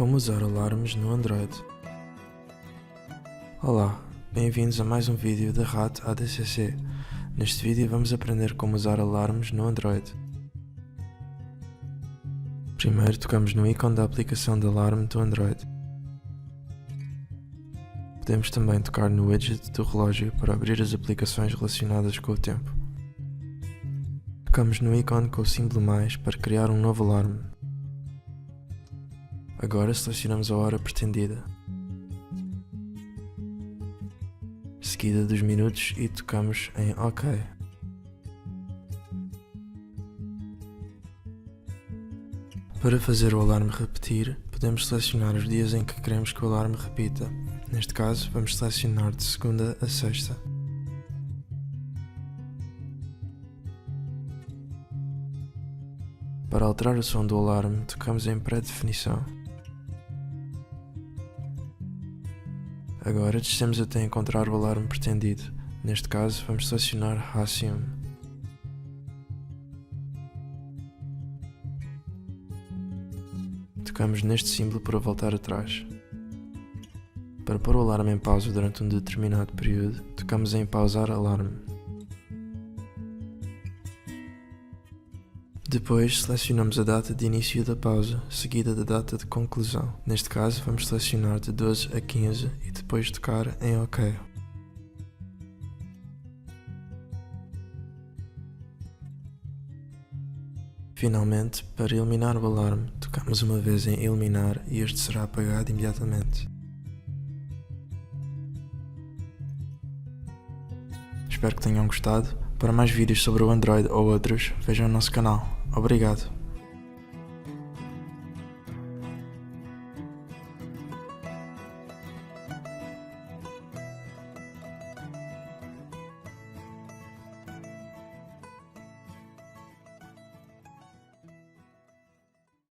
Como usar alarmes no Android. Olá, bem-vindos a mais um vídeo da RAT ADCC. Neste vídeo vamos aprender como usar alarmes no Android. Primeiro tocamos no ícone da aplicação de alarme do Android. Podemos também tocar no widget do relógio para abrir as aplicações relacionadas com o tempo. Tocamos no ícone com o símbolo mais para criar um novo alarme. Agora selecionamos a hora pretendida, seguida dos minutos, e tocamos em OK. Para fazer o alarme repetir, podemos selecionar os dias em que queremos que o alarme repita. Neste caso, vamos selecionar de segunda a sexta. Para alterar o som do alarme, tocamos em pré-definição. Agora descemos até encontrar o alarme pretendido. Neste caso, vamos selecionar Hacium. Tocamos neste símbolo para voltar atrás. Para pôr o alarme em pausa durante um determinado período, tocamos em Pausar alarme. Depois selecionamos a data de início da pausa, seguida da data de conclusão. Neste caso, vamos selecionar de 12 a 15 e depois tocar em OK. Finalmente, para eliminar o alarme, tocamos uma vez em Eliminar e este será apagado imediatamente. Espero que tenham gostado. Para mais vídeos sobre o Android ou outros, vejam o nosso canal. Obrigado.